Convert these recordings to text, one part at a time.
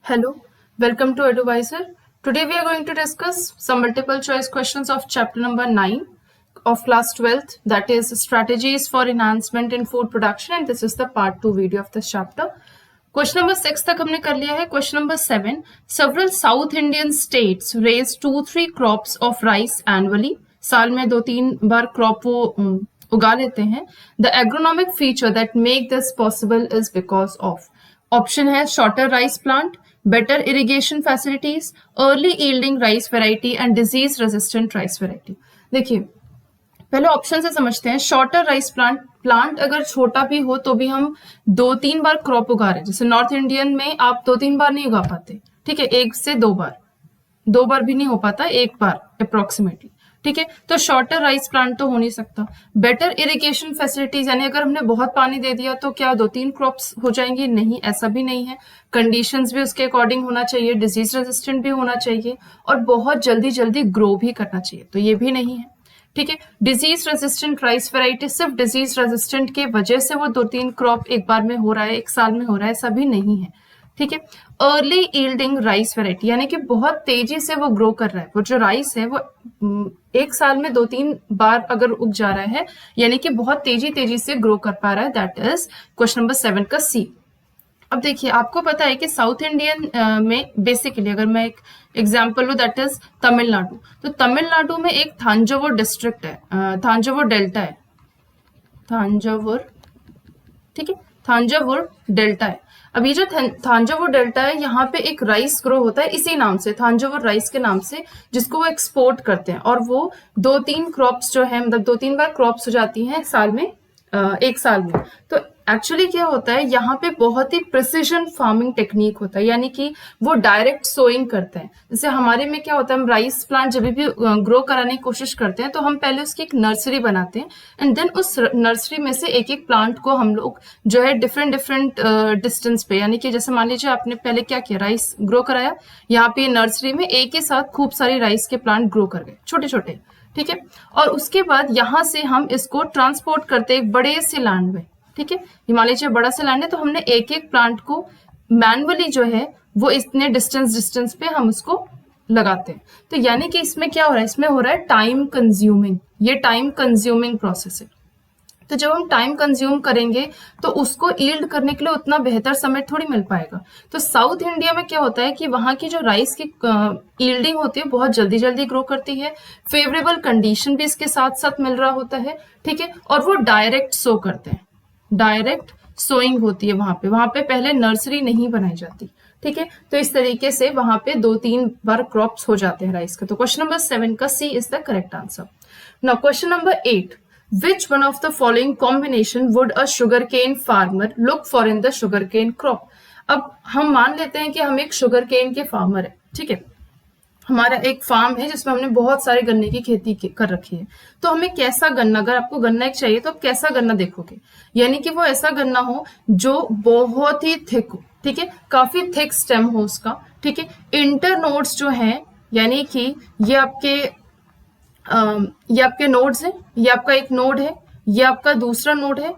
Hello, welcome to Eduvisor. Today we are going to discuss some multiple choice questions of chapter number 9 of class 12th, that is strategies for enhancement in food production, and this is the part 2 video of this chapter. Question number 6 तक हमने कर लिया है. Question number 7, several South Indian states raise 2-3 crops of rice annually. साल में 2-3 बार crop वो उगा लेते हैं. The agronomic feature that make this possible is because of. Option है shorter rice plant, better irrigation facilities, early yielding rice variety and disease resistant rice variety. देखिए पहले option से समझते हैं. शॉर्टर राइस प्लांट अगर छोटा भी हो तो भी हम 2-3 बार क्रॉप उगा रहे हैं. जैसे नॉर्थ इंडियन में आप 2-3 बार नहीं उगा पाते, ठीक है, 1 से 2 बार भी नहीं हो पाता, 1 बार अप्रोक्सीमेटली, ठीक है. तो शॉर्टर राइस प्लांट तो हो नहीं सकता. बेटर इरिगेशन फैसिलिटीज, यानी अगर हमने बहुत पानी दे दिया तो क्या 2-3 क्रॉप्स हो जाएंगी? नहीं, ऐसा भी नहीं है. कंडीशंस भी उसके अकॉर्डिंग होना चाहिए, डिजीज रेजिस्टेंट भी होना चाहिए और बहुत जल्दी ग्रो भी करना चाहिए, तो ये भी नहीं है, ठीक है. डिजीज रेजिस्टेंट राइस वेराइटी, सिर्फ डिजीज रेजिस्टेंट के वजह से वो 2-3 क्रॉप एक बार में हो रहा है, एक साल में हो रहा है, ऐसा भी नहीं है, ठीक है. अर्ली यील्डिंग राइस वेराइटी, यानी कि बहुत तेजी से वो ग्रो कर रहा है. वो जो राइस है वो एक साल में 2-3 बार अगर उग जा रहा है, यानी कि बहुत तेजी से ग्रो कर पा रहा है. दैट इज क्वेश्चन नंबर 7 का सी. अब देखिए आपको पता है कि साउथ इंडियन में बेसिकली अगर मैं एक एग्जाम्पल लूँ, दैट इज तमिलनाडु. तो तमिलनाडु में एक थांजावुर डिस्ट्रिक्ट है, थांजावुर डेल्टा है, थांजावुर, ठीक है, थांजावुर डेल्टा है. अब ये जो थांजावुर डेल्टा है, यहाँ पे एक राइस ग्रो होता है इसी नाम से, थांजावुर राइस के नाम से, जिसको वो एक्सपोर्ट करते हैं. और वो 2-3 क्रॉप्स जो है, मतलब 2-3 बार क्रॉप्स हो जाती हैं साल में, एक साल में. तो एक्चुअली क्या होता है, यहाँ पे बहुत ही प्रिसीजन फार्मिंग टेक्निक होता है, यानी कि वो डायरेक्ट सोइंग करते हैं. जैसे हमारे में क्या होता है, हम राइस प्लांट जब भी ग्रो कराने की कोशिश करते हैं तो हम पहले उसकी एक नर्सरी बनाते हैं एंड देन उस नर्सरी में से एक प्लांट को हम लोग जो है डिफरेंट डिस्टेंस पे, यानी कि जैसे मान लीजिए आपने पहले क्या किया, राइस ग्रो कराया, यहाँ पे नर्सरी में एक ही साथ खूब सारी राइस के प्लांट ग्रो कर गए, छोटे, ठीक है. और उसके बाद यहाँ से हम इसको ट्रांसपोर्ट करते एक बड़े से लैंड में, ठीक है. मान लीजिए बड़ा सा लैंड है तो हमने एक प्लांट को मैनुअली जो है वो इतने डिस्टेंस पे हम उसको लगाते हैं. तो यानी कि इसमें क्या हो रहा है, इसमें हो रहा है टाइम कंज्यूमिंग, ये टाइम कंज्यूमिंग प्रोसेस है. तो जब हम टाइम कंज्यूम करेंगे तो उसको यील्ड करने के लिए उतना बेहतर समय थोड़ी मिल पाएगा. तो साउथ इंडिया में क्या होता है कि वहां की जो राइस की यील्डिंग होती है बहुत जल्दी ग्रो करती है, फेवरेबल कंडीशन भी इसके साथ साथ मिल रहा होता है, ठीक है. और वो डायरेक्ट सो करते हैं, डायरेक्ट सोइंग होती है वहां पे पहले नर्सरी नहीं बनाई जाती, ठीक है. तो इस तरीके से वहां पे 2-3 बार क्रॉप्स हो जाते हैं राइस के. तो क्वेश्चन नंबर 7 का C is the correct answer. Now question number 8, which one of the following combination would a sugarcane farmer look for in the sugarcane crop? अब हम मान लेते हैं कि हम एक sugarcane के फार्मर है, ठीक है. हमारा एक फार्म है जिसमें हमने बहुत सारे गन्ने की खेती कर रखी है. तो हमें कैसा गन्ना, अगर आपको गन्ना एक चाहिए तो आप कैसा गन्ना देखोगे, यानी कि वो ऐसा गन्ना हो जो बहुत ही थिक हो, ठीक है, काफी थिक स्टेम हो उसका, ठीक है. इंटरनोड्स जो हैं, यानी कि ये आपके नोड्स हैं, ये आपका एक नोड है, ये आपका दूसरा नोड है.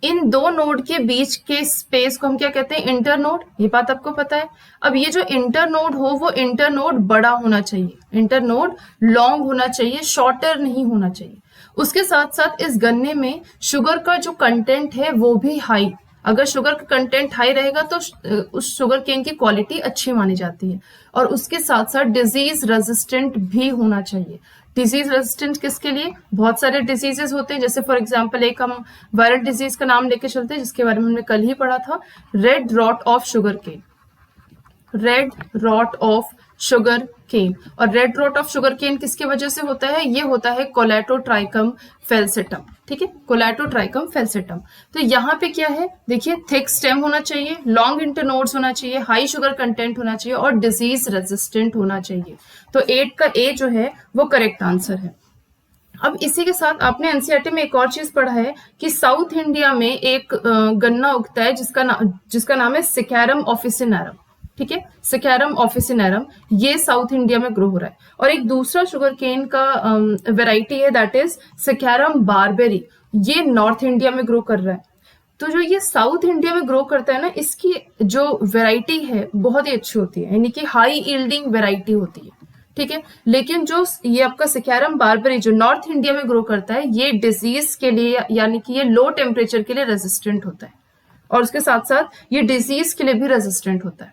इन 2 नोड के बीच के स्पेस को हम क्या कहते हैं, इंटरनोड. ये बात आपको पता है. अब ये जो इंटरनोड हो वो इंटरनोड बड़ा होना चाहिए, इंटरनोड लॉन्ग होना चाहिए, शॉर्टर नहीं होना चाहिए. उसके साथ साथ इस गन्ने में शुगर का जो कंटेंट है वो भी हाई. अगर शुगर का कंटेंट हाई रहेगा तो उस शुगर केन की क्वालिटी अच्छी मानी जाती है. और उसके साथ साथ डिजीज रेजिस्टेंट भी होना चाहिए. डिजीज रेजिस्टेंट किसके लिए, बहुत सारे डिजीजेस होते हैं. जैसे फॉर एग्जांपल एक हम वायरल डिजीज का नाम लेके चलते हैं जिसके बारे में हमने कल ही पढ़ा था, red rot of sugarcane, red rot of sugarcane. और red rot of sugarcane किसके वजह से होता है, ये होता है कोलेटोट्राइकम फेल्सेटम, ठीक है, कोलेटोट्राइकम फेल्सेटम. तो यहाँ पे क्या है, देखिए थिक स्टेम होना चाहिए, लॉन्ग इंटरनोड्स होना चाहिए, हाई शुगर कंटेंट होना चाहिए और डिजीज रेजिस्टेंट होना चाहिए. तो 8 का ए जो है वो करेक्ट आंसर है. अब इसी के साथ आपने एनसीईआरटी में एक और चीज पढ़ा है कि साउथ इंडिया में एक गन्ना उगता है जिसका नाम है सिकैरम ऑफिसिनेरम, ठीक है, सिकैरम ऑफिसिनेरम. ये साउथ इंडिया में ग्रो हो रहा है. और एक दूसरा शुगर केन का वेराइटी है दैट इज सिकैरम बारबेरी, ये नॉर्थ इंडिया में ग्रो कर रहा है. तो जो ये साउथ इंडिया में ग्रो करता है ना, इसकी जो वैरायटी है बहुत ही अच्छी होती है, यानी कि हाई यील्डिंग वैरायटी होती है, ठीक है। लेकिन जो ये आपका सिक्यारम बार्बरी जो नॉर्थ इंडिया में ग्रो करता है, ये डिजीज के लिए यानी कि ये लो टेम्परेचर के लिए रेजिस्टेंट होता है, और उसके साथ साथ ये डिजीज के लिए भी रेजिस्टेंट होता है,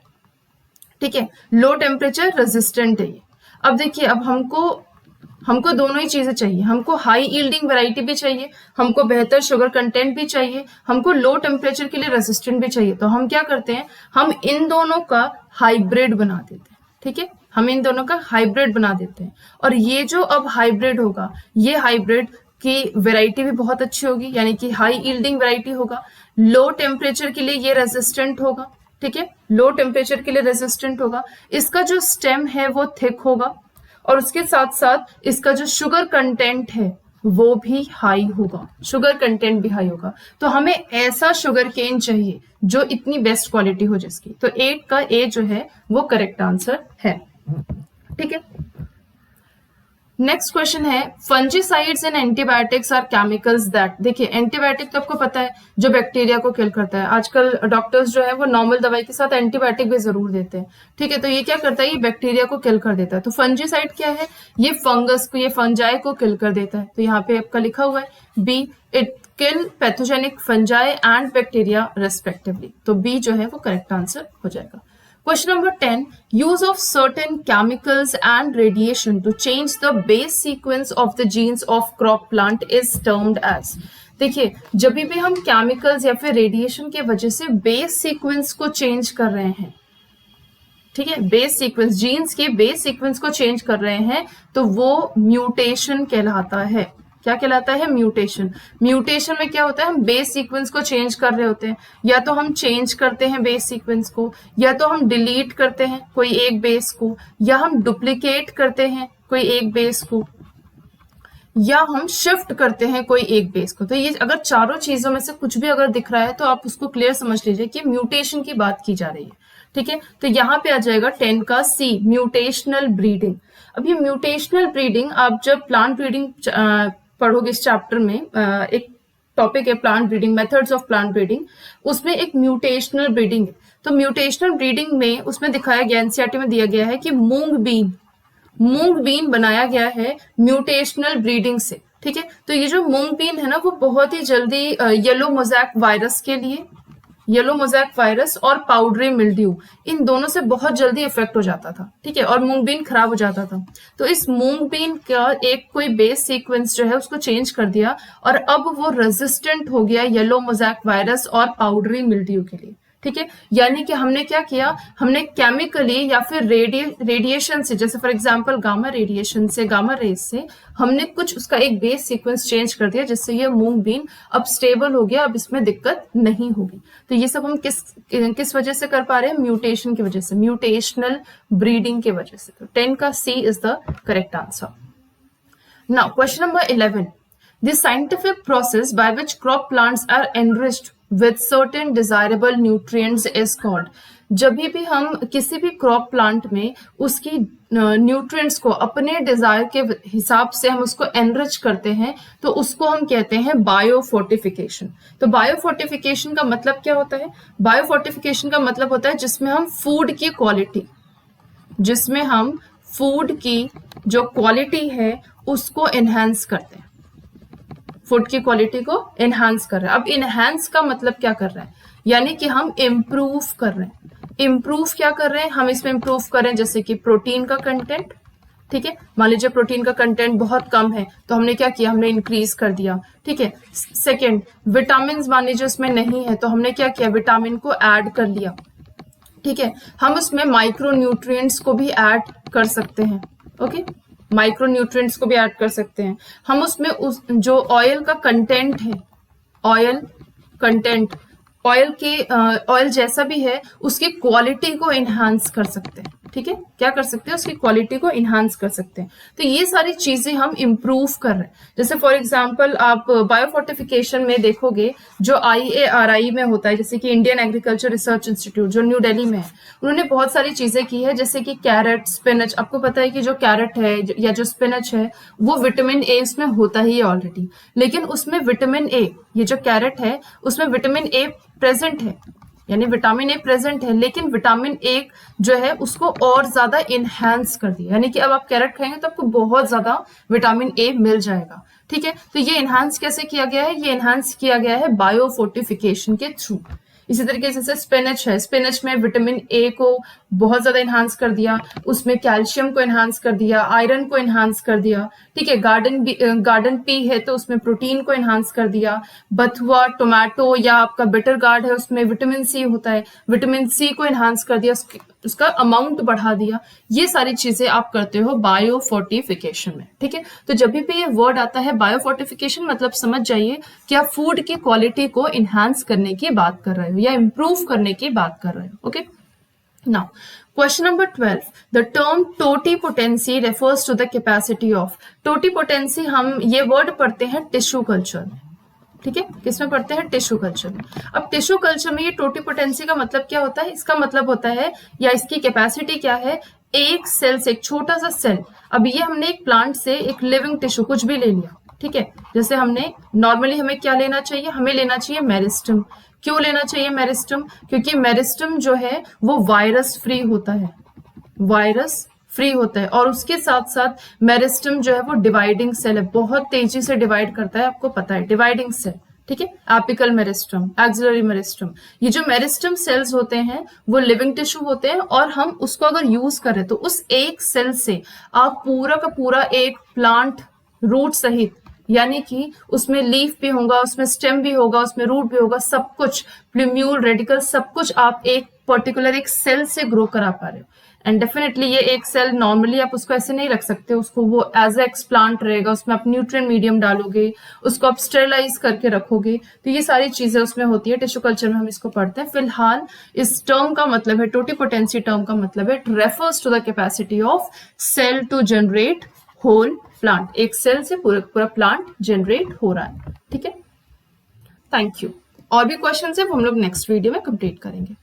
ठीक है। लो टेम्परेचर रेजिस्टेंट है ये। अब देखिए, अब हमको दोनों ही चीजें चाहिए, हमको हाई यील्डिंग वैरायटी भी चाहिए, हमको बेहतर शुगर कंटेंट भी चाहिए, हमको लो टेम्परेचर के लिए रेजिस्टेंट भी चाहिए। तो हम क्या करते हैं, हम इन दोनों का हाइब्रिड बना देते हैं, ठीक है। हम इन दोनों का हाइब्रिड बना देते हैं, और ये जो अब हाइब्रिड होगा, ये हाइब्रिड की वैरायटी भी बहुत अच्छी होगी, यानी कि हाई यील्डिंग वैरायटी होगा, लो टेम्परेचर के लिए ये रेजिस्टेंट होगा, ठीक है। लो टेम्परेचर के लिए रेजिस्टेंट होगा, इसका जो स्टेम है वो थिक होगा, और उसके साथ साथ इसका जो शुगर कंटेंट है वो भी हाई होगा, शुगर कंटेंट भी हाई होगा। तो हमें ऐसा शुगर केन चाहिए जो इतनी बेस्ट क्वालिटी हो जिसकी। तो 8 का ए जो है वो करेक्ट आंसर है, ठीक है। नेक्स्ट क्वेश्चन है, fungicides and antibiotics are chemicals that. देखिए, एंटीबायोटिक तो आपको पता है जो बैक्टीरिया को किल करता है। आजकल डॉक्टर्स जो है वो नॉर्मल दवाई के साथ एंटीबायोटिक भी जरूर देते हैं, ठीक है। तो ये क्या करता है, ये बैक्टीरिया को किल कर देता है। तो फंजीसाइड क्या है, ये फंगस को, ये फंजाई को किल कर देता है। तो यहाँ पे आपका लिखा हुआ है B, it kill pathogenic fungi and bacteria respectively. तो बी जो है वो करेक्ट आंसर हो जाएगा। Question number 10, use of certain chemicals and radiation to change the base sequence of the genes of crop plant is termed as। देखिए, जब भी हम केमिकल्स या फिर रेडिएशन के वजह से बेस सीक्वेंस को चेंज कर रहे हैं, ठीक है, बेस सीक्वेंस, जीन्स के बेस सीक्वेंस को चेंज कर रहे हैं, तो वो म्यूटेशन कहलाता है। क्या कहलाता है, म्यूटेशन। म्यूटेशन में क्या होता है, हम बेस सीक्वेंस को चेंज कर रहे होते हैं, या तो हम चेंज करते हैं बेस सीक्वेंस को, या तो हम डिलीट करते हैं कोई एक बेस को, या हम डुप्लीकेट करते हैं कोई एक बेस को, या हम शिफ्ट करते हैं कोई एक बेस को। तो ये अगर चारों चीजों में से कुछ भी अगर दिख रहा है तो आप उसको क्लियर समझ लीजिए कि म्यूटेशन की बात की जा रही है, ठीक है। तो यहाँ पे आ जाएगा 10 का सी, म्यूटेशनल ब्रीडिंग। अब ये म्यूटेशनल ब्रीडिंग आप जब प्लांट ब्रीडिंग पढ़ोगे इस चैप्टर में, एक टॉपिक है plant breeding, methods of plant breeding, उसमें एक म्यूटेशनल ब्रीडिंग है। तो म्यूटेशनल ब्रीडिंग में उसमें दिखाया गया, एनसीईआरटी में दिया गया है कि मूंग बीन बनाया गया है म्यूटेशनल ब्रीडिंग से, ठीक है। तो ये जो मूंग बीन है ना, वो बहुत ही जल्दी येलो मोज़ैक वायरस के लिए, येलो मोज़ैक वायरस और पाउडरी मिल्ड्यू, इन दोनों से बहुत जल्दी इफेक्ट हो जाता था, ठीक है, और मूंग बीन खराब हो जाता था। तो इस मूंग बीन का एक कोई बेस सीक्वेंस जो है उसको चेंज कर दिया, और अब वो रेजिस्टेंट हो गया येलो मोज़ैक वायरस और पाउडरी मिल्ड्यू के लिए, ठीक है। यानी कि हमने क्या किया, हमने केमिकली या फिर रेडिएशन से, जैसे फॉर एग्जांपल गामा रेडिएशन से, गामा रेज से हमने कुछ उसका एक बेस सीक्वेंस चेंज कर दिया, जिससे ये मूंग बीन अब स्टेबल हो गया, अब इसमें दिक्कत नहीं होगी। तो ये सब हम किस वजह से कर पा रहे हैं, म्यूटेशन की वजह से, म्यूटेशनल ब्रीडिंग की वजह से। तो 10 का C is the correct answer. Now question number 11, the scientific process by which crop plants are enriched with certain desirable nutrients is called। जब भी हम किसी भी क्रॉप प्लांट में उसकी न्यूट्रिएंट्स को अपने डिजायर के हिसाब से हम उसको एनरिच करते हैं, तो उसको हम कहते हैं बायोफोर्टिफिकेशन। तो बायोफोर्टिफिकेशन का मतलब क्या होता है, बायोफोर्टिफिकेशन का मतलब होता है जिसमें हम फूड की जो क्वालिटी है उसको एनहांस करते हैं, फूड की क्वालिटी को एनहांस कर रहे हैं। अब इनहांस का मतलब क्या कर रहे हैं, यानी कि हम इम्प्रूव कर रहे हैं। इम्प्रूव क्या कर रहे हैं, हम इसमें इम्प्रूव कर रहे हैं जैसे कि प्रोटीन का कंटेंट, ठीक है। मान लीजिए प्रोटीन का कंटेंट बहुत कम है, तो हमने क्या किया, हमने इंक्रीज कर दिया, ठीक है। सेकेंड, विटामिन मान लीजिए उसमें नहीं है, तो हमने क्या किया, विटामिन को ऐड कर लिया, ठीक है। हम उसमें माइक्रो न्यूट्रिएंट्स को भी ऐड कर सकते हैं, ओके, माइक्रो न्यूट्रिएंट्स को भी ऐड कर सकते हैं। हम उसमें उस जो ऑयल का कंटेंट है, ऑयल जैसा भी है उसकी क्वालिटी को एनहांस कर सकते हैं, ठीक है, क्या कर सकते हैं, उसकी क्वालिटी को इन्हांस कर सकते हैं। तो ये सारी चीजें हम इम्प्रूव कर रहे हैं। जैसे फॉर एग्जांपल आप बायोफोर्टिफिकेशन में देखोगे, जो IARI में होता है, जैसे कि इंडियन एग्रीकल्चर रिसर्च इंस्टीट्यूट जो न्यू दिल्ली में है, उन्होंने बहुत सारी चीजें की है, जैसे कि कैरेट, स्पिनच। आपको पता है कि जो कैरेट है या जो स्पिनच है वो विटामिन ए उसमें होता ही है ऑलरेडी, लेकिन उसमें विटामिन ए, ये जो कैरेट है उसमें विटामिन ए प्रेजेंट है, यानी विटामिन ए प्रेजेंट है, लेकिन विटामिन ए जो है उसको और ज्यादा इनहैंस कर दिया, यानी कि अब आप कैरेट खाएंगे तो आपको बहुत ज्यादा विटामिन ए मिल जाएगा। ठीक है, तो ये इनहैंस कैसे किया गया है, ये इनहैंस किया गया है बायोफोर्टिफिकेशन के थ्रू। इसी तरीके से स्पिनच है, स्पिनच में विटामिन ए को बहुत ज्यादा इनहांस कर दिया, उसमें कैल्शियम को इनहांस कर दिया, आयरन को इनहांस कर दिया। ठीक है, गार्डन पी है तो उसमें प्रोटीन को इनहांस कर दिया। बथुआ, टोमेटो या आपका बिटर गार्ड है उसमें विटामिन सी होता है, विटामिन सी को इनहांस कर दिया, उसका अमाउंट बढ़ा दिया। ये सारी चीजें आप करते हो बायोफोर्टिफिकेशन में। ठीक है, तो जब भी ये वर्ड आता है बायोफोर्टिफिकेशन, मतलब समझ जाइए कि आप फूड की क्वालिटी को इनहांस करने की बात कर रहे हो या इंप्रूव करने की बात कर रहे हो। Okay, now question number 12, the term totipotency refers to the capacity of। totipotency हम ये वर्ड पढ़ते हैं टिश्यू कल्चर में। ठीक है, किसमें पढ़ते हैं, टिश्यू कल्चर में। अब टिश्यू कल्चर में ये टोटिपोटेंसी का मतलब क्या होता है, इसका मतलब होता है या इसकी कैपेसिटी क्या है, एक सेल से, एक छोटा सा सेल। अब ये हमने एक प्लांट से एक लिविंग टिश्यू कुछ भी ले लिया, ठीक है, जैसे हमने नॉर्मली हमें क्या लेना चाहिए, हमें लेना चाहिए मेरिस्टम। क्यों लेना चाहिए मेरिस्टम, क्योंकि मेरिस्टम जो है वो वायरस फ्री होता है, वायरस फ्री होता है, और उसके साथ साथ मेरिस्टम जो है वो डिवाइडिंग सेल है, बहुत तेजी से डिवाइड करता है, आपको पता है, डिवाइडिंग सेल। ठीक है, एपिकल मेरिस्टम, एक्सिलरी मेरिस्टम, ये जो मेरिस्टम सेल्स होते हैं वो लिविंग टिश्यू होते हैं, और हम उसको अगर यूज करें तो उस एक सेल से आप पूरा का पूरा एक प्लांट रूट सहित, यानी कि उसमें लीफ भी होगा, उसमें स्टेम भी होगा, उसमें रूट भी होगा, सब कुछ, प्लूम्यूल, रेडिकल, सब कुछ आप एक पर्टिकुलर एक सेल से ग्रो करा पा रहे हो। एंड डेफिनेटली ये एक सेल नॉर्मली आप उसको ऐसे नहीं रख सकते, उसको वो एज एक्स प्लांट रहेगा, उसमें आप न्यूट्रिएंट मीडियम डालोगे, उसको आप स्टेरिलाइज करके रखोगे, तो ये सारी चीजें उसमें होती है। टिश्यू कल्चर में हम इसको पढ़ते हैं। फिलहाल इस टर्म का मतलब है, टोटिपोटेंसी टर्म का मतलब है, it refers to the capacity of cell to generate whole plant. एक सेल से पूरा पूरा प्लांट जनरेट हो रहा है। ठीक है, थैंक यू। और भी क्वेश्चन है वो हम लोग नेक्स्ट वीडियो में कंप्लीट करेंगे।